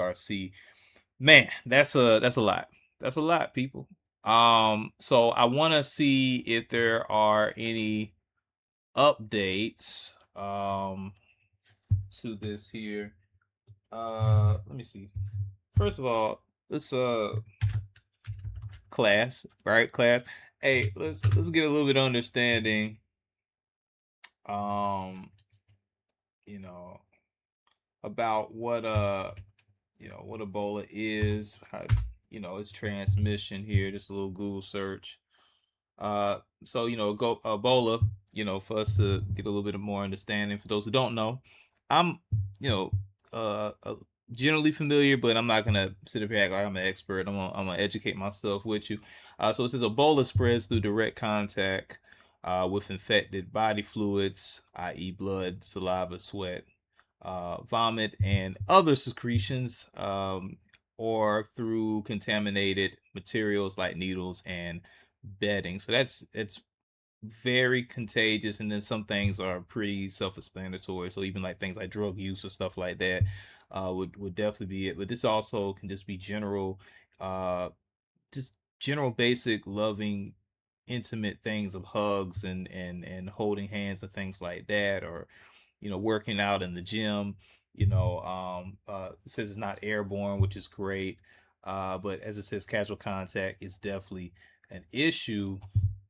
RC. Man, that's a lot. That's a lot, people. So I want to see if there are any updates to this here. Let me see. First of all, let's class, right? Class. Hey, let's get a little bit of understanding. Um, you know, about what Ebola is, how its transmission here. Just a little Google search. So go Ebola. For us to get a little bit more understanding. For those who don't know, I'm you know generally familiar, but I'm not gonna sit up here act like I'm an expert. I'm gonna educate myself with you. So it says Ebola spreads through direct contact with infected body fluids, i.e., blood, saliva, sweat, vomit, and other secretions, or through contaminated materials like needles and bedding. So it's very contagious, and then some things are pretty self-explanatory. So even like things like drug use or stuff like that would definitely be it. But this also can just be uh, just general basic loving intimate things of hugs and holding hands and things like that, or working out in the gym. It says it's not airborne, which is great. But as it says, casual contact is definitely an issue.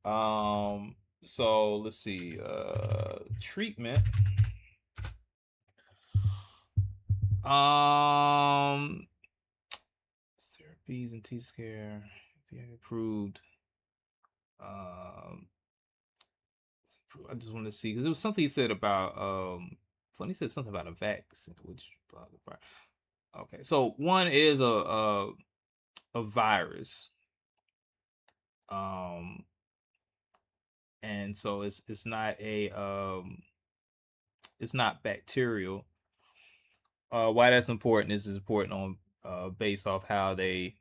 So let's see. Treatment. Um, Therapies and T scare. If you have approved. Um, I just want to see because it was something he said about Funny said something about a vaccine, which okay. So one is a virus, um, and so it's not bacterial. Why that's important is important on based off how they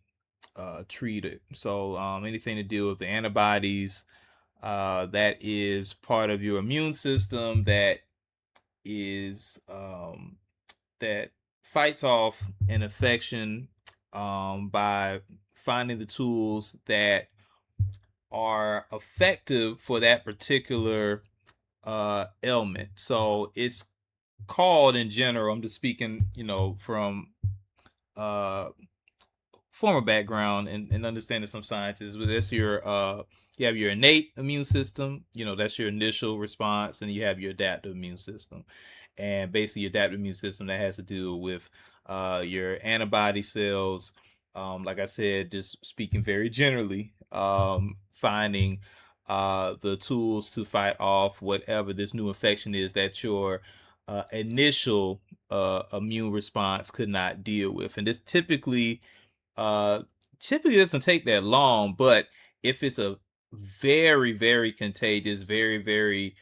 treat it. So anything to do with the antibodies, that is part of your immune system is that fights off an infection by finding the tools that are effective for that particular ailment. So it's called in general. I'm just speaking, from uh, former background and understanding some sciences, but that's you have your innate immune system, that's your initial response, and you have your adaptive immune system. And basically your adaptive immune system that has to do with your antibody cells. Like I said, just speaking very generally, finding the tools to fight off whatever this new infection is that your initial immune response could not deal with. And this uh, typically doesn't take that long, but if it's a very, very contagious, very, very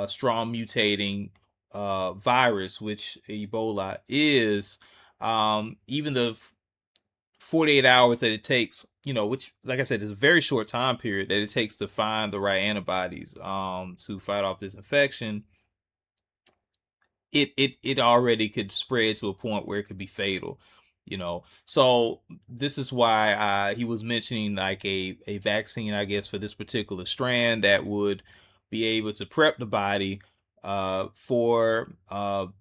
strong mutating virus, which Ebola is, even the 48 hours that it takes, which, like I said, is a very short time period that it takes to find the right antibodies to fight off this infection, it already could spread to a point where it could be fatal. So this is why he was mentioning like a vaccine, I guess, for this particular strand that would be able to prep the body for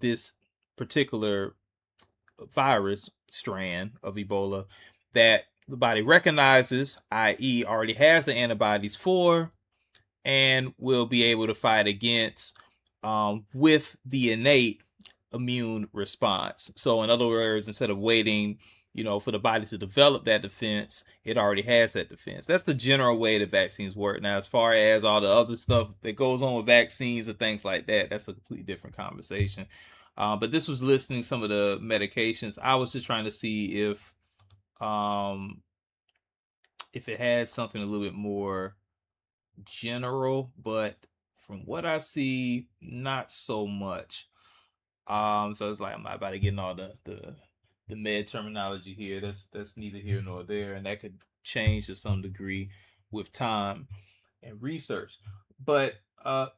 this particular virus strand of Ebola that the body recognizes, i.e., already has the antibodies for, and will be able to fight against with the innate immune response. So, in other words, instead of waiting, for the body to develop that defense, it already has that defense. That's the general way that vaccines work. Now, as far as all the other stuff that goes on with vaccines and things like that, that's a completely different conversation. But this was listing some of the medications. I was just trying to see um, if it had something a little bit more general, but from what I see, not so much. So it's like I'm not about to get in all the med terminology here. That's neither here nor there, and that could change to some degree with time and research. But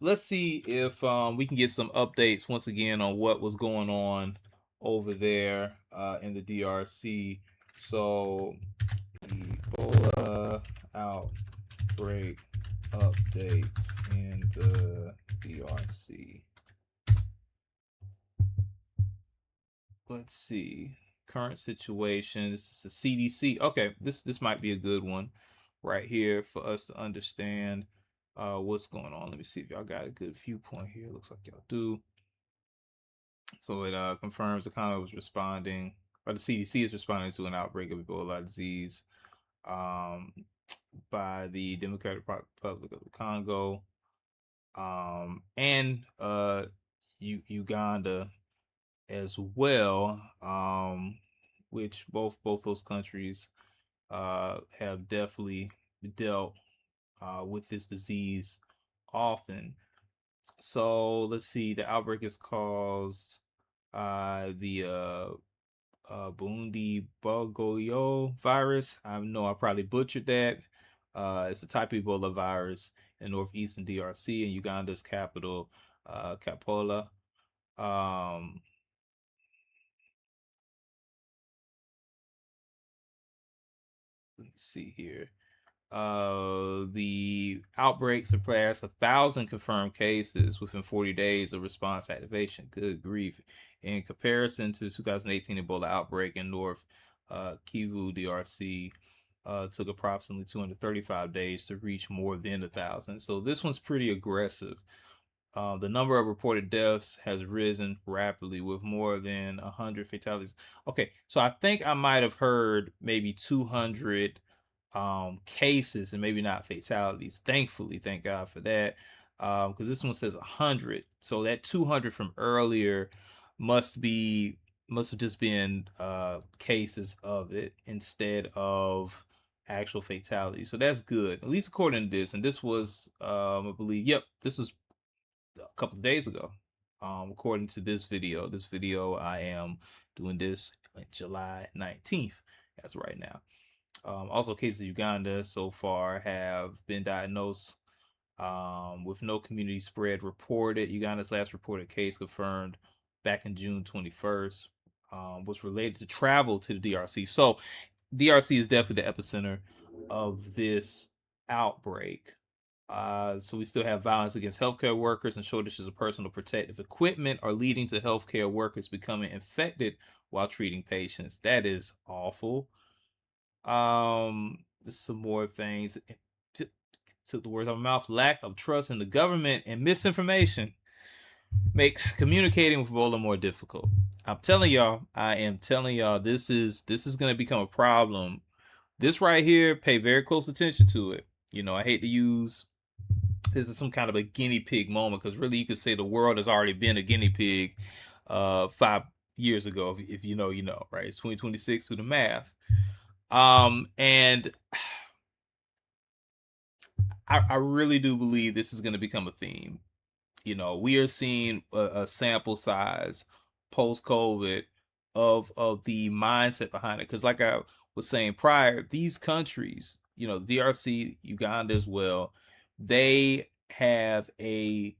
let's see if we can get some updates once again on what was going on over there in the DRC. So Ebola outbreak updates in the DRC. Let's see. Current situation. This is the CDC. Okay, this might be a good one right here for us to understand what's going on. Let me see if y'all got a good viewpoint here. Looks like y'all do. So it confirms the Congo was responding, or the CDC is responding to an outbreak of Ebola disease um, by the Democratic Republic of the Congo and Uganda as well, which both those countries have definitely dealt with this disease often. So let's see, the outbreak is caused the Burundi Bogoyo virus. I know I probably butchered that. It's a type of Ebola virus in northeastern DRC and Uganda's capital, Kampala. Um, let's see here. The outbreak surpassed 1,000 confirmed cases within 40 days of response activation. Good grief. In comparison to the 2018 Ebola outbreak in North Kivu, DRC, took approximately 235 days to reach more than 1,000. So this one's pretty aggressive. The number of reported deaths has risen rapidly with more than 100 fatalities. Okay, so I think I might have heard maybe 200 cases and maybe not fatalities. Thankfully, thank God for that. Because this one says 100. So that 200 from earlier must be must have just been cases of it instead of actual fatalities. So that's good, at least according to this. And this was, I believe, yep, this was a couple of days ago. According to this video, I am doing this on July 19th, as right now. Also, cases of Uganda so far have been diagnosed with no community spread reported. Uganda's last reported case confirmed back in June 21st was related to travel to the DRC. So, DRC is definitely the epicenter of this outbreak. So we still have violence against healthcare workers and shortages of personal protective equipment are leading to healthcare workers becoming infected while treating patients. That is awful. Just some more things. Took the words out of my mouth. Lack of trust in the government and misinformation make communicating with Ebola more difficult. I'm telling y'all, I am telling y'all, this is gonna become a problem. This right here, pay very close attention to it. I hate to use this is some kind of a guinea pig moment because really you could say the world has already been a guinea pig 5 years ago. If you know, you know, right? It's 2026 through the math. And I really do believe this is going to become a theme. We are seeing a sample size post COVID of the mindset behind it. Because, like I was saying prior, these countries, DRC, Uganda as well, they have a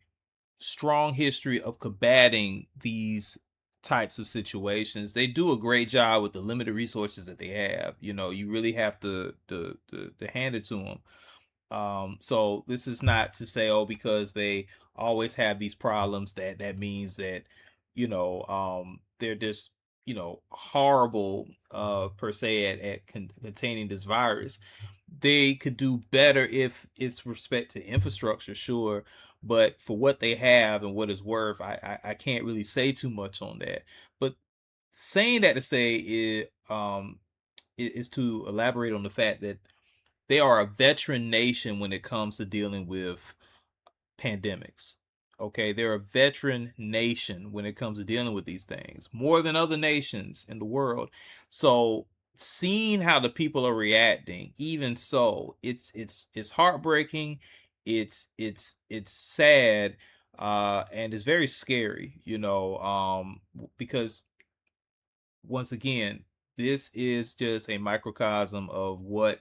strong history of combating these types of situations. They do a great job with the limited resources that they have. You really have to hand it to them. So this is not to say, oh, because they always have these problems that means that they're just horrible per se at containing this virus. They could do better if it's respect to infrastructure, sure, but for what they have and what it's worth, I can't really say too much on that. But saying that to say is to elaborate on the fact that they are a veteran nation when it comes to dealing with pandemics. Okay, they're a veteran nation when it comes to dealing with these things, more than other nations in the world. So seeing how the people are reacting, even so, it's heartbreaking, it's sad, and it's very scary, because once again, this is just a microcosm of what,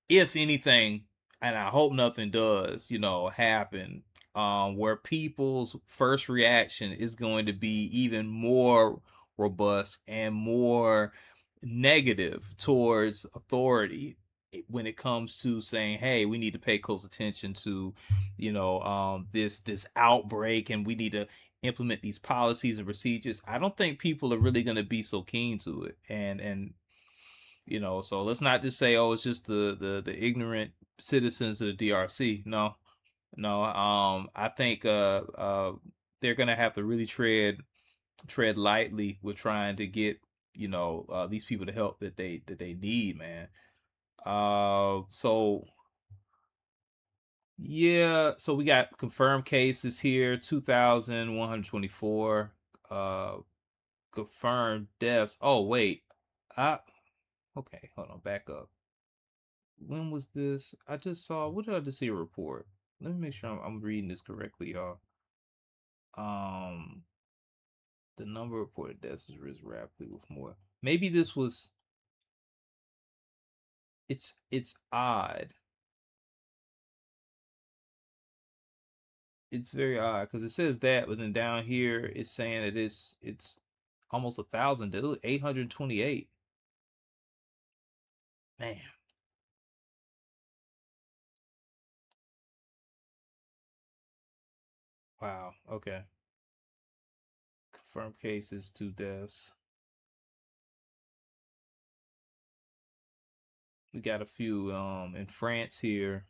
if anything, and I hope nothing does, happen, where people's first reaction is going to be even more robust and more negative towards authority when it comes to saying, hey, we need to pay close attention to, this outbreak, and we need to implement these policies and procedures. I don't think people are really going to be so keen to it. So let's not just say, oh, it's just the ignorant citizens of the DRC. No, no. I think they're gonna have to really tread lightly with trying to get these people the help that they need, man. So yeah, so we got confirmed cases here, 2,124. Confirmed deaths. Oh wait, I okay, hold on, back up. When was this? I just saw. What did I just see a report? Let me make sure I'm reading this correctly, y'all. Um, the number of reported deaths has risen rapidly with more. Maybe this was. It's odd. It's very odd because it says that, but then down here it's saying that it's almost 1,000. 828. Man, wow. Okay, confirmed cases, 2 deaths. We got a few in France here.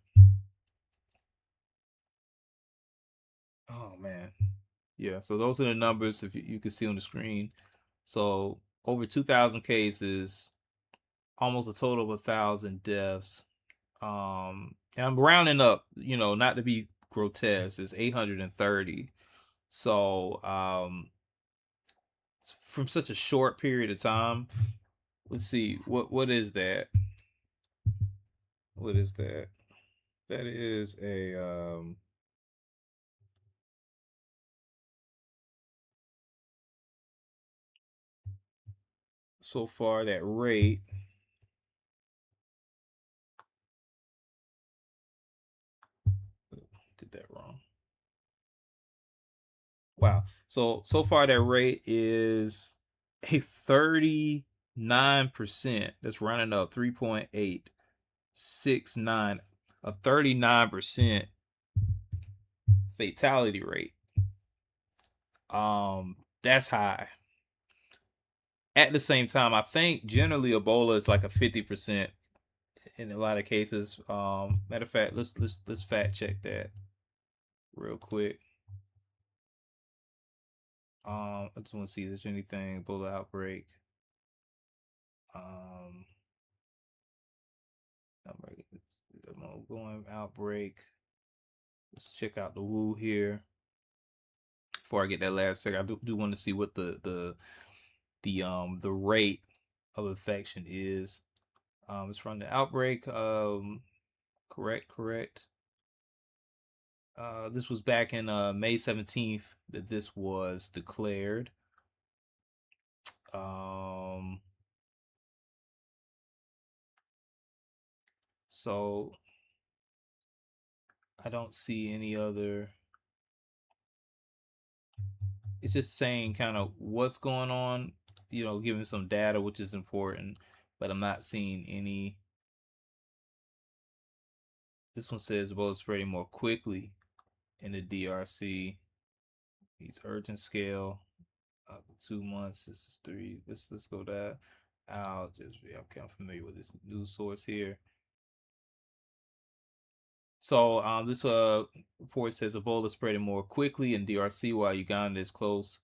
Oh man. Yeah, so those are the numbers if you can see on the screen. So over 2,000 cases, almost a total of 1,000 deaths. And I'm rounding up, not to be grotesque, it's 830. So from such a short period of time, let's see, what is that? What is that? That is a so far that rate. Did that wrong. Wow. So far that rate is a 39%. That's running up 3.869. A 39% fatality rate. That's high. At the same time, I think generally Ebola is like a 50% in a lot of cases. Matter of fact, let's fact check that real quick. I just want to see if there's anything Ebola outbreak. Um, outbreak. Going outbreak. Let's check out the Wu here. Before I get that last check, I do want to see what the rate of infection is. It's from the outbreak. Correct. This was back in May 17th that this was declared. Um, so I don't see any other. It's just saying kind of what's going on, giving some data, which is important, but I'm not seeing any. This one says Ebola spreading more quickly in the DRC. These urgent scale, 2 months. This is three. Let's go that. I'll just be okay. I'm familiar with this news source here. So this report says Ebola spreading more quickly in DRC while Uganda is close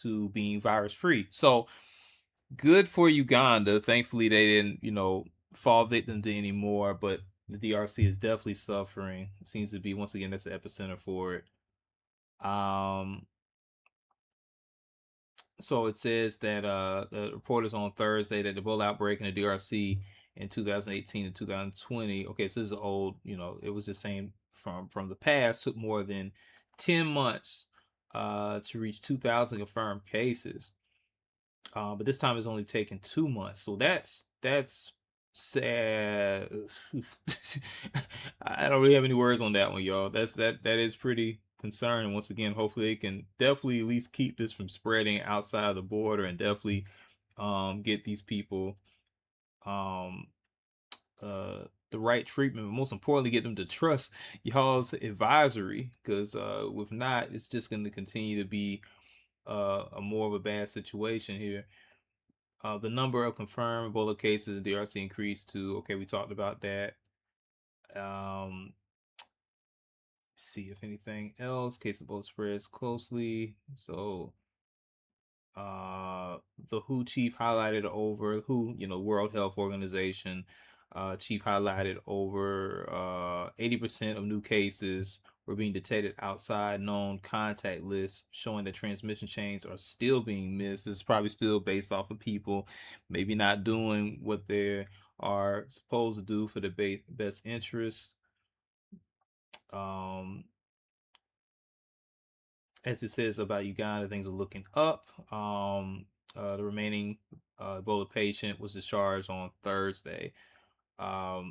to being virus free. So good for Uganda. Thankfully, they didn't fall victim to any more. But the DRC is definitely suffering. It seems to be once again that's the epicenter for it. So it says that the reporters on Thursday that the Ebola outbreak in the DRC in 2018 and 2020. Okay, so this is old. It was just saying from the past took more than 10 months to reach 2,000 confirmed cases. But this time it's only taken 2 months. So that's sad. I don't really have any words on that one, y'all. That is pretty concern. And once again, hopefully they can definitely at least keep this from spreading outside of the border, and definitely get these people um, the right treatment, but most importantly, get them to trust y'all's advisory. Because if not, it's just going to continue to be a more of a bad situation here. The number of confirmed Ebola cases in DRC increased to, okay, we talked about that. See if anything else. Case of Ebola spreads closely. So uh, the WHO chief highlighted over World Health Organization chief highlighted over 80% of new cases were being detected outside known contact lists, showing that transmission chains are still being missed. This is probably still based off of people maybe not doing what they are supposed to do for the best interest. Um, as it says about Uganda, things are looking up. The remaining Ebola patient was discharged on Thursday.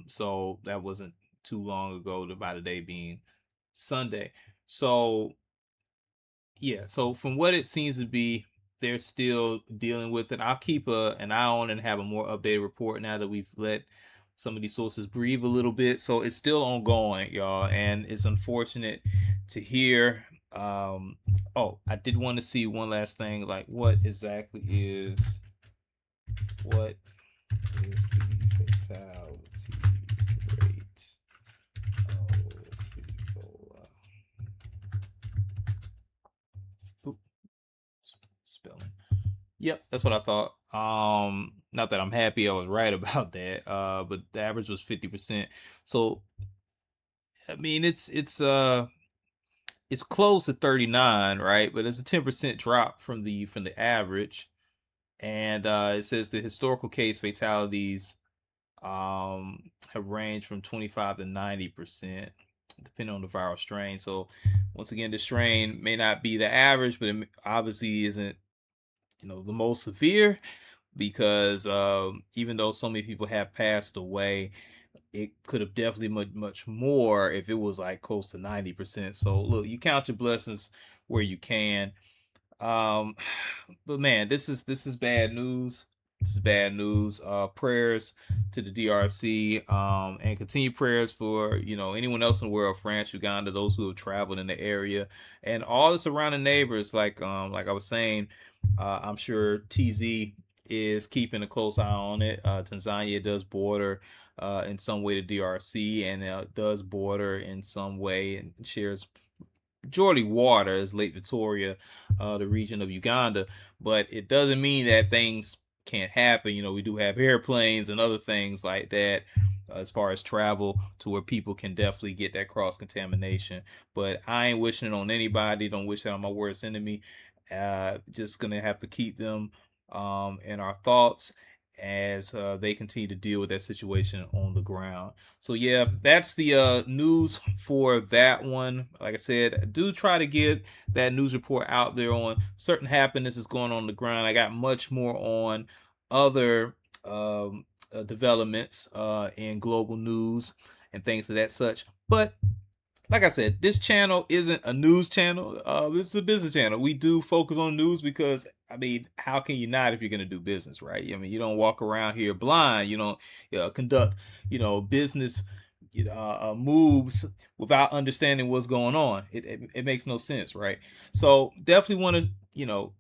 So that wasn't too long ago, by the day being Sunday. So yeah, so from what it seems to be, they're still dealing with it. I'll keep an eye on and have a more updated report now that we've let some of these sources breathe a little bit. So it's still ongoing, y'all, and it's unfortunate to hear. Oh, I did want to see one last thing, like what exactly is what is the fatality rate of Ebola? Oop, spelling. Yep, that's what I thought. Not that I'm happy I was right about that. But the average was 50%. So I mean, it's close to 39, right? But it's a 10% drop from the average. And it says the historical case fatalities have ranged from 25 to 90%, depending on the viral strain. So once again, the strain may not be the average, but it obviously isn't the most severe, because even though so many people have passed away, it could have definitely much more if it was like close to 90%. So look, you count your blessings where you can. um but man, this is bad news. This is bad news. Prayers to the DRC, and continue prayers for anyone else in the world, France, Uganda, those who have traveled in the area, and all the surrounding neighbors. Like I was saying, I'm sure TZ is keeping a close eye on it. Tanzania does border in some way to DRC, and does border in some way and shares majority water as Lake Victoria, the region of Uganda. But it doesn't mean that things can't happen. We do have airplanes and other things like that, as far as travel, to where people can definitely get that cross contamination. But I ain't wishing it on anybody. Don't wish that on my worst enemy. Just gonna have to keep them in our thoughts as they continue to deal with that situation on the ground. So yeah, that's the news for that one. Like I said, do try to get that news report out there on certain happenings that's going on the ground. I got much more on other developments in global news and things of that such. But like I said, this channel isn't a news channel. This is a business channel. We do focus on news because, I mean, how can you not if you're going to do business, right? I mean, you don't walk around here blind. You don't conduct, business moves without understanding what's going on. It makes no sense, right? So definitely want to,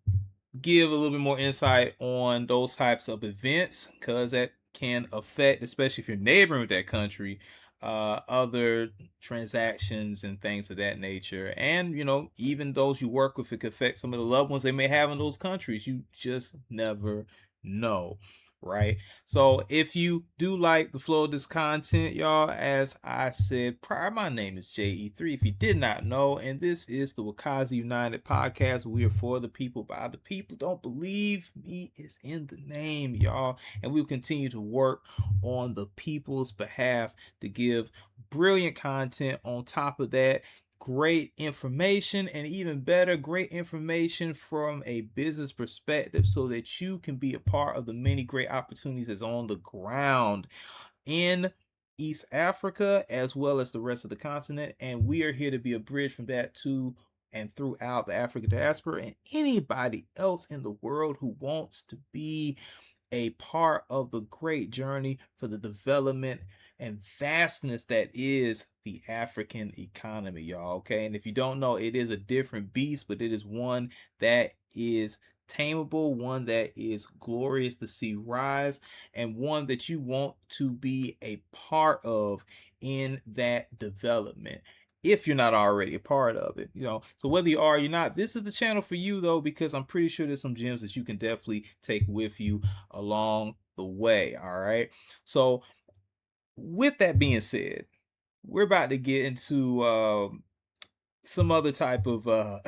give a little bit more insight on those types of events, because that can affect, especially if you're neighboring with that country, other transactions and things of that nature. And even those you work with, it could affect some of the loved ones they may have in those countries. You just never know, right? So if you do like the flow of this content, y'all, as I said prior, my name is JE3, if you did not know, and this is the Wakazi United Podcast. We are for the people, by the people. Don't believe me, it's in the name, y'all. And we'll continue to work on the people's behalf to give brilliant content. On top of that, great information, and even better, great information from a business perspective, so that you can be a part of the many great opportunities that's on the ground in East Africa as well as the rest of the continent. And we are here to be a bridge from that to and throughout the African diaspora and anybody else in the world who wants to be a part of the great journey for the development and vastness that is the African economy, y'all. Okay. And if you don't know, it is a different beast, but it is one that is tameable, one that is glorious to see rise, and one that you want to be a part of in that development if you're not already a part of it. So whether you are or you're not, this is the channel for you though, because I'm pretty sure there's some gems that you can definitely take with you along the way. All right. So with that being said, we're about to get into some other type of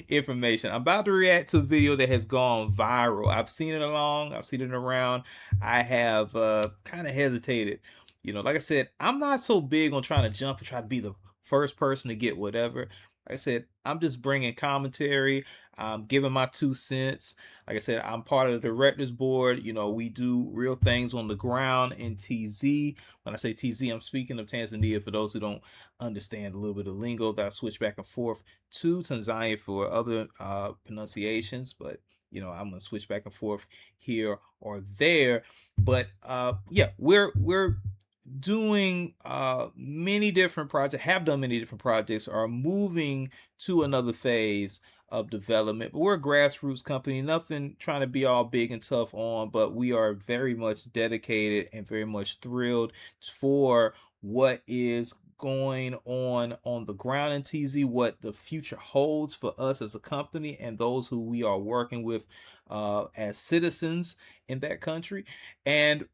information. I'm about to react to a video that has gone viral. I've seen it around. I have kind of hesitated. Like I said, I'm not so big on trying to jump and try to be the first person to get whatever. Like I said, I'm just bringing commentary. I'm giving my 2 cents. Like I said, I'm part of the directors board. We do real things on the ground in TZ. When I say TZ, I'm speaking of Tanzania for those who don't understand a little bit of lingo that I switch back and forth to Tanzania for other pronunciations. But I'm gonna switch back and forth here or there. But yeah, we're doing many different projects, have done many different projects, are moving to another phase of development. But we're a grassroots company, nothing trying to be all big and tough on, but we are very much dedicated and very much thrilled for what is going on the ground in TZ, what the future holds for us as a company and those who we are working with as citizens in that country. And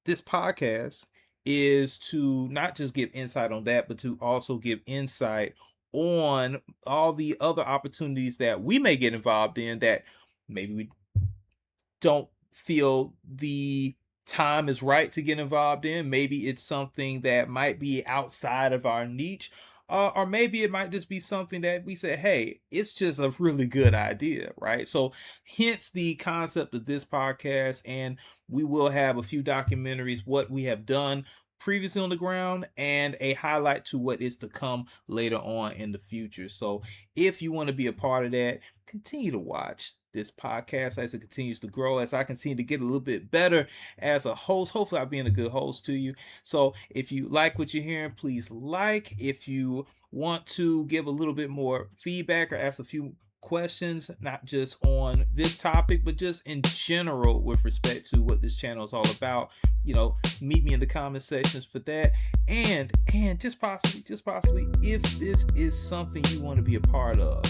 this podcast is to not just give insight on that, but to also give insight on all the other opportunities that we may get involved in that maybe we don't feel the time is right to get involved in. Maybe it's something that might be outside of our niche. Or maybe it might just be something that we say, hey, it's just a really good idea, right? So hence the concept of this podcast. And we will have a few documentaries, what we have done previously on the ground, and a highlight to what is to come later on in the future. So if you want to be a part of that, continue to watch this podcast as it continues to grow, as I continue to get a little bit better as a host. Hopefully I'll be a good host to you. So if you like what you're hearing, please like. If you want to give a little bit more feedback or ask a few questions, not just on this topic, but just in general with respect to what this channel is all about, meet me in the comment sections for that. And just possibly, if this is something you want to be a part of,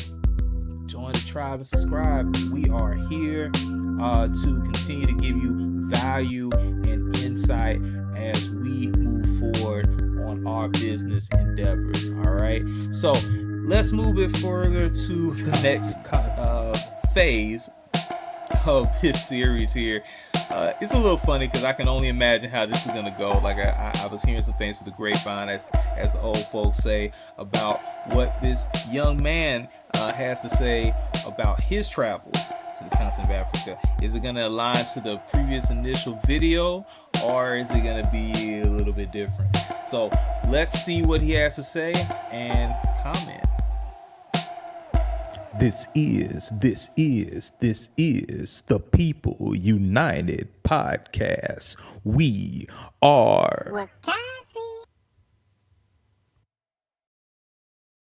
join the tribe and subscribe. We are here to continue to give you value and insight as we move forward on our business endeavors. All right. So let's move it further to the next phase of this series here. It's a little funny because I can only imagine how this is gonna go. Like I was hearing some things with the grapevine, as the old folks say, about what this young man has to say about his travels to the continent of Africa. Is it gonna align to the previous initial video, or is it gonna be a little bit different? So let's see what he has to say and comment. This is the People United Podcast. We are Wakazi